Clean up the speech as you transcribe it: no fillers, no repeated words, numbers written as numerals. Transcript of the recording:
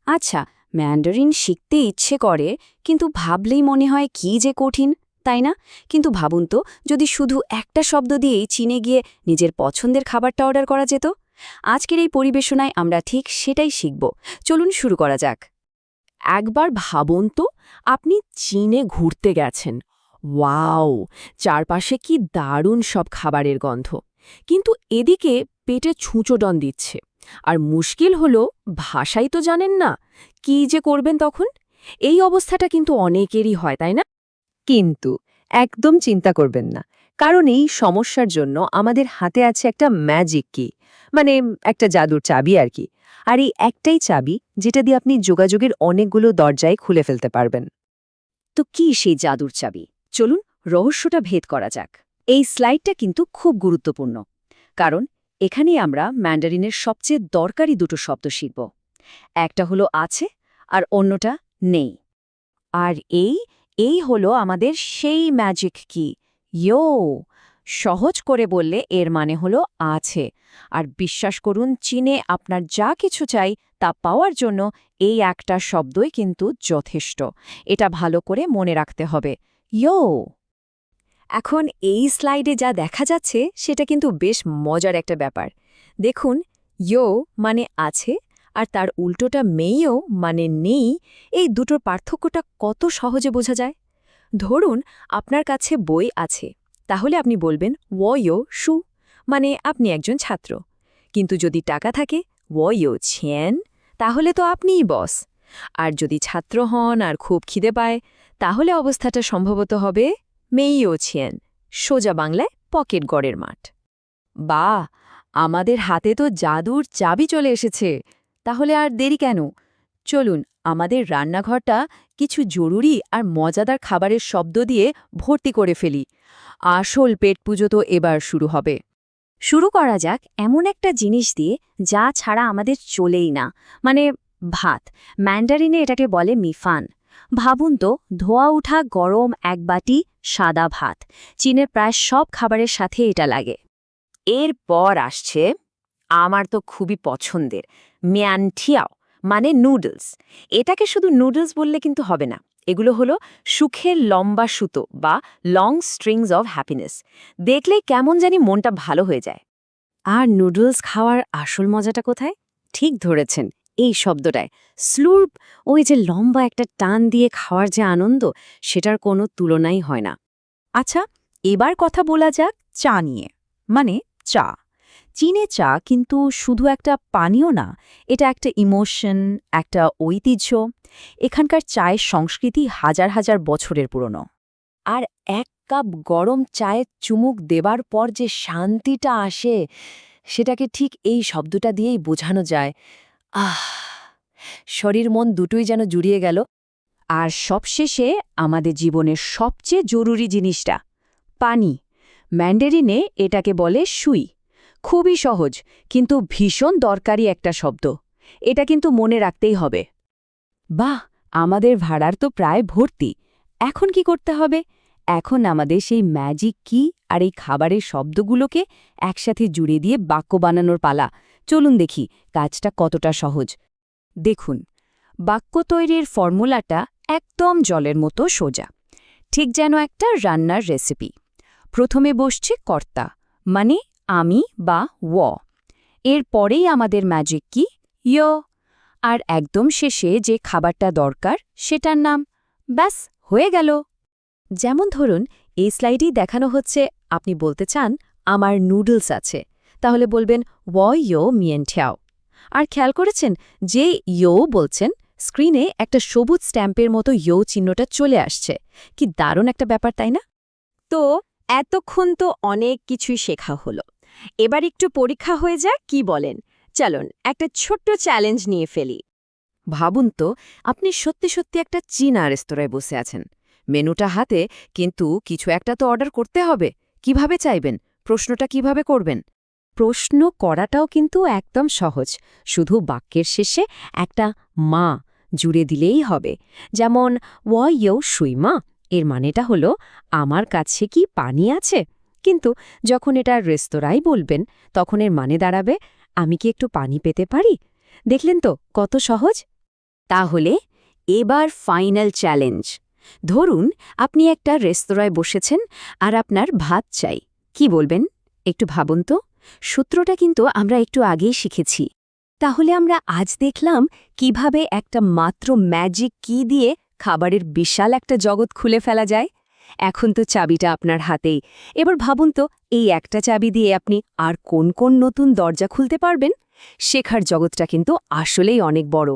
আচ্ছা, ম্যান্ডারিন শিখতে ইচ্ছে করে, কিন্তু ভাবলেই মনে হয় কি যে কঠিন, তাই না? কিন্তু ভাবুন তো, যদি শুধু একটা শব্দ দিয়েই চীনে গিয়ে নিজের পছন্দের খাবারটা অর্ডার করা যেত। আজকের এই পরিবেশনায় আমরা ঠিক সেটাই শিখব। চলুন শুরু করা যাক। একবার ভাবুন তো, আপনি চীনে ঘুরতে গেছেন। ওয়াও! চারপাশে কি দারুণ সব খাবারের গন্ধ। কিন্তু এদিকে পেটে ছুঁচোডন দিচ্ছে। আর মুশকিল হলো, ভাষাই তো জানেন না। কি যে করবেন তখন? এই অবস্থাটা কিন্তু অনেকেরই হয়, তাই না? কিন্তু একদম চিন্তা করবেন না, কারণ এই সমস্যার জন্য আমাদের হাতে আছে একটা ম্যাজিক কি, মানে একটা জাদুর চাবি আর কি। আর এই একটাই চাবি যেটা দিয়ে আপনি যোগাযোগের অনেকগুলো দরজায় খুলে ফেলতে পারবেন। তো কি সেই জাদুর চাবি? চলুন রহস্যটা ভেদ করা যাক। এই স্লাইডটা কিন্তু খুব গুরুত্বপূর্ণ, কারণ এখানেই আমরা ম্যান্ডারিনের সবচেয়ে দরকারি দুটো শব্দ শিখব। একটা হলো আছে, আর অন্যটা নেই। আর এই হলো আমাদের সেই ম্যাজিক কি, ইয়ো। সহজ করে বললে এর মানে হলো আছে। আর বিশ্বাস করুন, চীনে আপনার যা কিছু চাই তা পাওয়ার জন্য এই একটা শব্দই কিন্তু যথেষ্ট। এটা ভালো করে মনে রাখতে হবে, ইয়ো। এখন এই স্লাইডে যা দেখা যাচ্ছে সেটা কিন্তু বেশ মজার একটা ব্যাপার। দেখুন, ইয়ো মানে আছে, আর তার উল্টোটা মেইও মানে নেই। এই দুটোর পার্থক্যটা কত সহজে বোঝা যায়। ধরুন আপনার কাছে বই আছে, তাহলে আপনি বলবেন ওয়ো শু, মানে আপনি একজন ছাত্র। কিন্তু যদি টাকা থাকে ওয়ো ছেন, তাহলে তো আপনিই বস। আর যদি ছাত্র হন আর খুব খিদে পায়, তাহলে অবস্থাটা সম্ভবত হবে মেইও ছেন, সোজা বাংলায় পকেট গড়ের মাঠ। বাহ! আমাদের হাতে তো জাদুর চাবি চলে এসেছে। তাহলে আর দেরি কেন? চলুন আমাদের রান্নাঘরটা কিছু জরুরি আর মজাদার খাবারের শব্দ দিয়ে ভর্তি করে ফেলি। আসল পেট পুজো তো এবার শুরু হবে। শুরু করা যাক এমন একটা জিনিস দিয়ে যা ছাড়া আমাদের চলেই না, মানে ভাত। ম্যান্ডারিনে এটাকে বলে মিফান। ভাবুন তো, ধোয়া ওঠা গরম এক বাটি সাদা ভাত। চীনের প্রায় সব খাবারের সাথে এটা লাগে। এরপর আসছে আমার তো খুবই পছন্দের মিয়ানঠিয়াও, মানে নুডলস। এটাকে শুধু নুডলস বললে কিন্তু হবে না। এগুলো হলো সুখের লম্বা সুতো বা লং স্ট্রিংস অফ হ্যাপিনেস। দেখলেই কেমন জানি মনটা ভালো হয়ে যায়। আর নুডলস খাওয়ার আসল মজাটা কোথায়? ঠিক ধরেছেন, এই শব্দটায় স্লুর্প। ওই যে লম্বা একটা টান দিয়ে খাওয়ার যে আনন্দ, সেটার কোনো তুলনাই হয় না। আচ্ছা, এবার কথা বলা যাক চা নিয়ে, মানে চা। চীনে চা কিন্তু শুধু একটা পানীয় না, এটা একটা ইমোশন, একটা ঐতিহ্য। এখানকার চায়ের সংস্কৃতি হাজার হাজার বছরের পুরনো। আর এক কাপ গরম চায়ে চুমুক দেবার পর যে শান্তিটা আসে, সেটাকে ঠিক এই শব্দটা দিয়েই বোঝানো যায়। আহ! শরীর মন দুটোই যেন জুড়িয়ে গেল। আর সবশেষে আমাদের জীবনের সবচেয়ে জরুরি জিনিসটা, পানি। ম্যান্ডারিনে এটাকে বলে সুই। খুবই সহজ, কিন্তু ভীষণ দরকারি একটা শব্দ। এটা কিন্তু মনে রাখতেই হবে। বাহ, আমাদের ভাড়ার তো প্রায় ভর্তি। এখন কি করতে হবে? এখন আমাদের সেই ম্যাজিক কি আর এই খাবারের শব্দগুলোকে একসাথে জুড়ে দিয়ে বাক্য বানানোর পালা। চলুন দেখি কাজটা কতটা সহজ। দেখুন, বাক্য তৈরির ফর্মুলাটা একদম জলের মতো সোজা, ঠিক যেন একটা রান্নার রেসিপি। প্রথমে বসছে কর্তা, মানে আমি বা ও। এর পরেই আমাদের ম্যাজিক কি, ইয়ো। আর একদম শেষে যে খাবারটা দরকার সেটার নাম। ব্যাস, হয়ে গেল। যেমন ধরুন, এই স্লাইডেই দেখানো হচ্ছে আপনি বলতে চান আমার নুডলস আছে, তাহলে বলবেন ইয়ো মিয়েনঠিয়াও। আর খেয়াল করেছেন, যে ইয়ো বলছেন, স্ক্রিনে একটা সবুজ স্ট্যাম্পের মতো ইয়ো চিহ্নটা চলে আসছে। কি দারুণ একটা ব্যাপার, তাই না? তো এতক্ষণ তো অনেক কিছুই শেখা হলো। এবার একটু পরীক্ষা হয়ে যাক, কি বলেন? চলুন একটা ছোট্ট চ্যালেঞ্জ নিয়ে ফেলি। ভাবুন তো, আপনি সত্যি সত্যি একটা চীনা রেস্তোরাঁয় বসে আছেন, মেনুটা হাতে, কিন্তু কিছু একটা তো অর্ডার করতে হবে। কিভাবে চাইবেন? প্রশ্নটা কিভাবে করবেন? প্রশ্ন করাটাও কিন্তু একদম সহজ। শুধু বাক্যের শেষে একটা মা জুড়ে দিলেই হবে। যেমন ইয়ো সুইমা, এর মানেটা হলো আমার কাছে কি পানি আছে? কিন্তু যখন এটা রেস্তোরাঁয় বলবেন, তখন এর মানে দাঁড়াবে আমি কি একটু পানি পেতে পারি? দেখলেন তো কত সহজ। তাহলে এবার ফাইনাল চ্যালেঞ্জ। ধরুন আপনি একটা রেস্তোরাঁয় বসেছেন আর আপনার ভাত চাই, কি বলবেন? একটু ভাবুন তো। সূত্রটা কিন্তু আমরা একটু আগেই শিখেছি। তাহলে আমরা আজ দেখলাম কিভাবে একটা মাত্র ম্যাজিক কি দিয়ে খাবারের বিশাল একটা জগৎ খুলে ফেলা যায়। এখন তো চাবিটা আপনার হাতেই। এবার ভাবুন তো, এই একটা চাবি দিয়ে আপনি আর কোন কোন নতুন দরজা খুলতে পারবেন। শেখার জগৎটা কিন্তু আসলেই অনেক বড়।